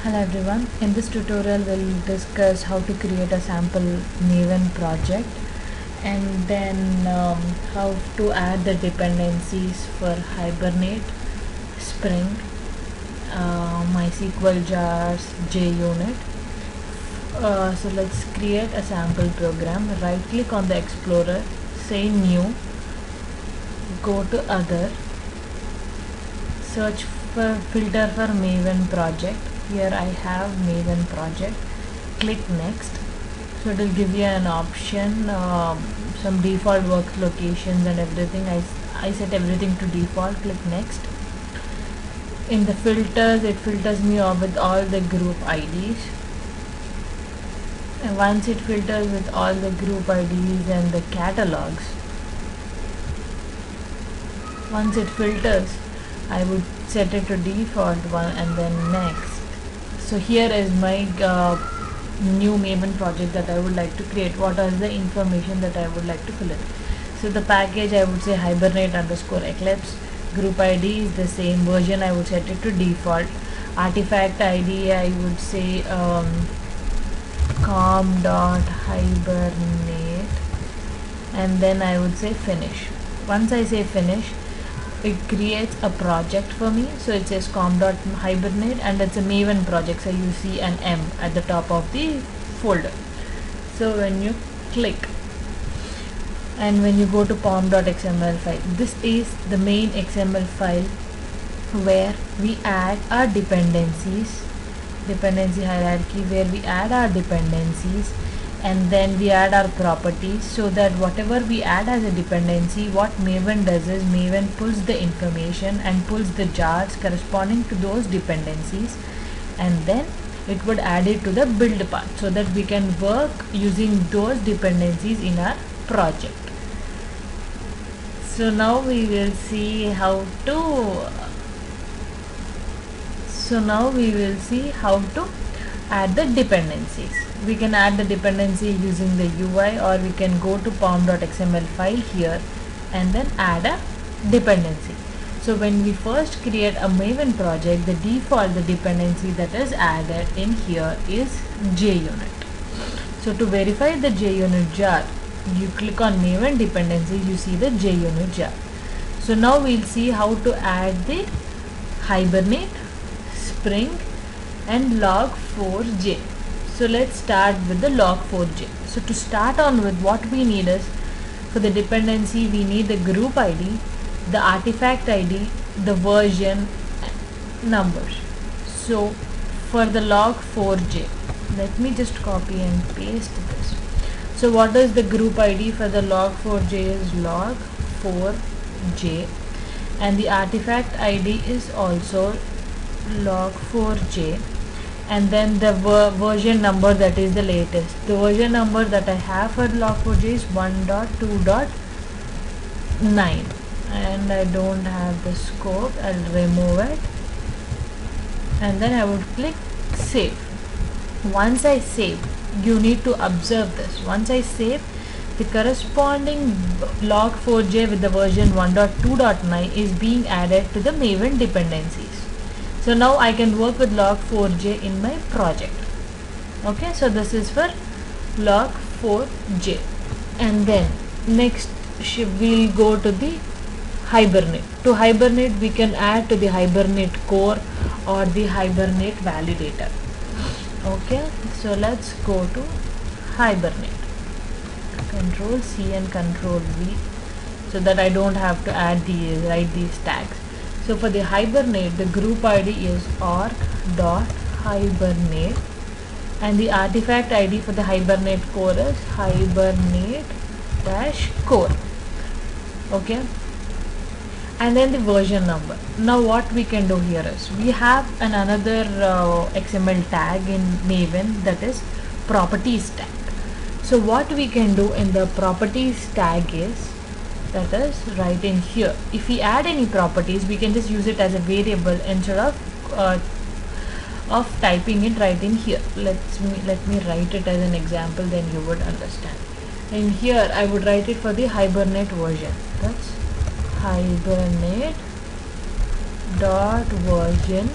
Hello everyone, in this tutorial we'll discuss how to create a sample Maven project and then how to add the dependencies for Hibernate, Spring, MySQL jars, JUnit. So let's create a sample program. Right click on the Explorer, say new, go to other, search for filter for Maven project. Here I have Maven project. Click next. So it will give you an option, some default work locations and everything. I set everything to default. Click next. In the filters, it filters me off with all the group IDs. And once it filters with all the group IDs and the catalogs, once it filters, I would set it to default one and then next. So here is my new Maven project that I would like to create. What is the information that I would like to fill in? So the package, I would say Hibernate _ Eclipse. Group ID is the same, version I would set it to default. Artifact ID I would say com.hibernate, and then I would say finish. Once I say finish, it creates a project for me. So it says com.hibernate and it's a Maven project, so you see an M at the top of the folder. So when you click and when you go to pom.xml file, this is the main XML file where we add our dependencies, dependency hierarchy, where we add our dependencies and then we add our properties, so that whatever we add as a dependency, what Maven does is Maven pulls the information and pulls the jars corresponding to those dependencies, and then it would add it to the build path so that we can work using those dependencies in our project. So now we will see how to add the dependencies. We can add the dependency using the UI, or we can go to pom.xml file here and then add a dependency. So when we first create a Maven project, the dependency that is added in here is JUnit. So to verify the JUnit jar, you click on Maven dependency, you see the JUnit jar. So now we'll see how to add the Hibernate, Spring and log4j. So let's start with the log4j. So to start on with, what we need is, for the dependency we need the group ID, the artifact ID, the version numbers. So for the log4j, let me just copy and paste this. So what is the group ID for the log4j is log4j, and the artifact ID is also log4j, and then the version number, that is the latest. The version number that I have for log4j is 1.2.9, and I don't have the scope. I'll remove it and then I would click save. Once I save, you need to observe this. Once I save, the corresponding log4j with the version 1.2.9 is being added to the Maven dependencies. So now I can work with log4j in my project. Okay, so this is for log4j. And then next we'll go to the Hibernate. To Hibernate, we can add to the Hibernate core or the Hibernate validator. Okay, so let's go to Hibernate. Control C and Control V, so that I don't have to write these tags. So for the Hibernate, the group ID is org.hibernate, and the artifact ID for the Hibernate core is hibernate-core. Okay, and then the version number. Now what we can do here is, we have another XML tag in Maven, that is properties tag. So what we can do in the properties tag is, that is right in here, if we add any properties, we can just use it as a variable instead of typing it right in here. Let me write it as an example, then you would understand. In here I would write it for the Hibernate version. That's Hibernate dot version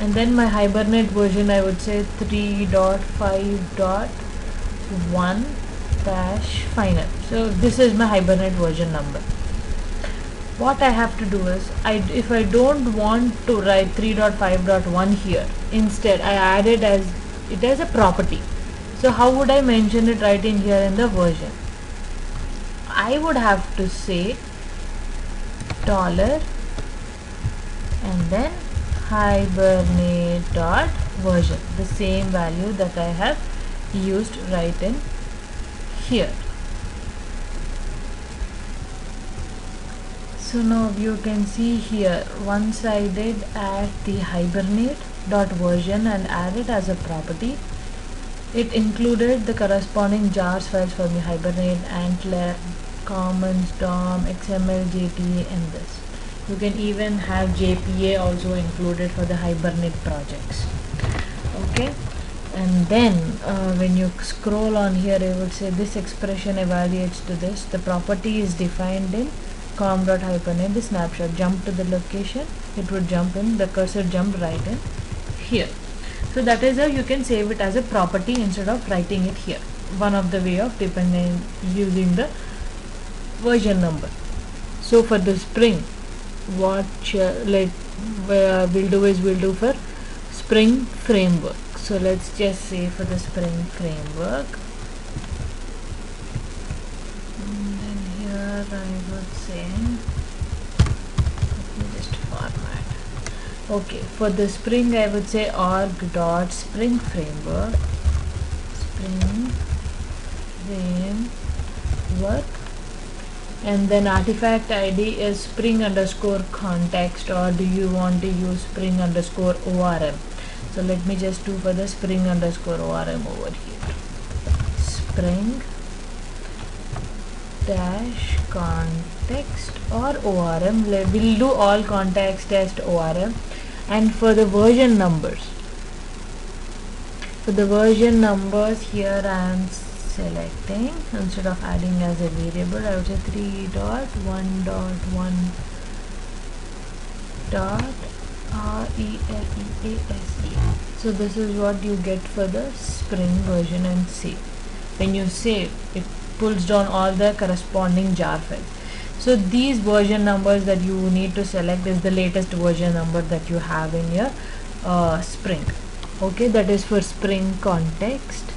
and then my Hibernate version, I would say 3.5.1 dash final. So this is my Hibernate version number. What I have to do is, if I don't want to write 3.5.1 here, instead I add it as a property. So how would I mention it right in here in the version? I would have to say dollar and then Hibernate dot version, the same value that I have used right in here. So now you can see here, once I did add the Hibernate dot version and add it as a property, it included the corresponding jars files for me: Hibernate, Antler, Commons, DOM, XML, JPA, and this. You can even have JPA also included for the Hibernate projects. Okay, and then when you scroll on here, I would say this expression evaluates to this. The property is defined in com.hibernate. The snapshot jump to the location, it would jump in, the cursor jumped right in here. So that is how you can save it as a property instead of writing it here. One of the way of depending using the version number. So for the Spring, what we'll do for Spring Framework. So let's just say for the Spring Framework, and then here I would say, let me just format. Okay, for the Spring I would say org.Spring Framework, Spring Framework, and then artifact ID is spring_context, or do you want to use spring_ORM? So let me just do for the spring_ORM over here. Spring dash context or ORM. We'll do all context test ORM. And for the version numbers, here I am selecting, instead of adding as a variable, I would say 3.1.1 RELEASE. So this is what you get for the Spring version, and save. When you save, it pulls down all the corresponding jar files. So these version numbers that you need to select is the latest version number that you have in your Spring. Okay, that is for Spring context.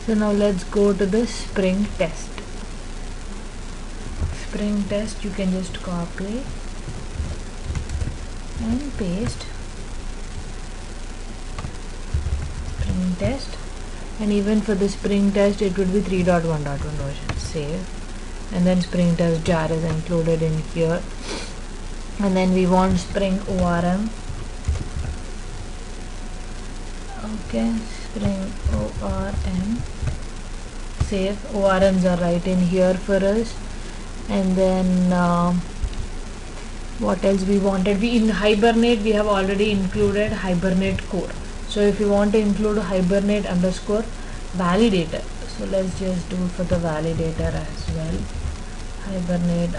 So now let's go to the Spring test. Spring test, you can just copy and paste Spring test, and even for the Spring test it would be 3.1.1 version. Save, and then Spring test jar is included in here, and then we want Spring ORM. Okay, Spring ORM. Save. ORMs are right in here for us. And then what else we wanted? In Hibernate we have already included Hibernate core. So if you want to include Hibernate_validator, so let's just do for the validator as well. Hibernate_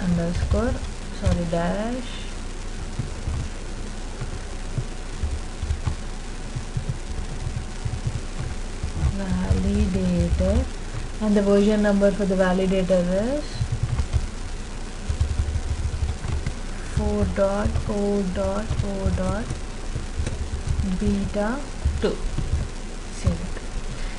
validator, and the version number for the validator is 4.0.0.beta2. Save it.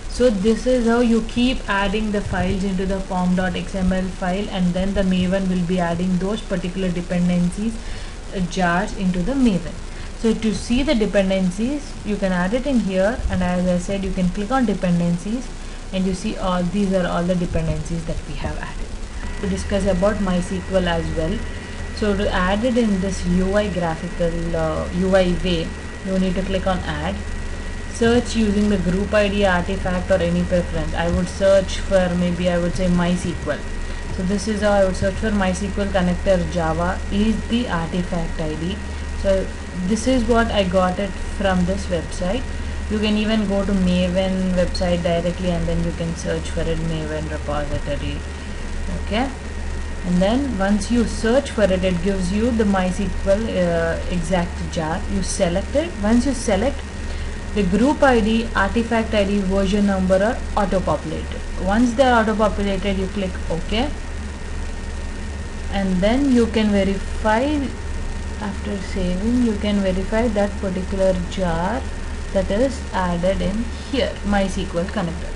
So this is how you keep adding the files into the form.xml file, and then the Maven will be adding those particular dependencies jars into the Maven. So to see the dependencies, you can add it in here, and as I said, you can click on dependencies and you see all these are all the dependencies that we have added. To discuss about MySQL as well. So to add it in this UI graphical UI way, you need to click on add. Search using the group ID, artifact, or any preference. I would search for, maybe I would say MySQL. So this is how I would search for MySQL connector Java is the artifact ID. So this is what I got it from this website. You can even go to Maven website directly, and then you can search for it, Maven repository. Okay, and then once you search for it, it gives you the MySQL exact jar. You select it. Once you select, the group ID, artifact ID, version number are auto populated. Once they are auto populated, you click OK, and then you can verify. After saving, you can verify that particular jar that is added in here, MySQL connector.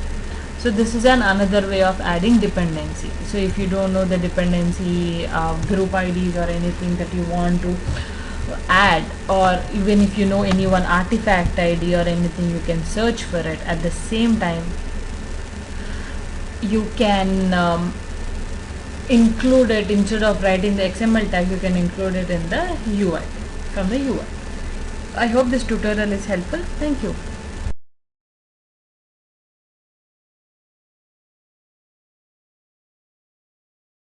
So this is another way of adding dependency. So if you don't know the dependency group IDs or anything that you want to add, or even if you know any one artifact ID or anything, you can search for it. At the same time, you can include it. Instead of writing the XML tag, you can include it in the UI, from the UI. I hope this tutorial is helpful. Thank you.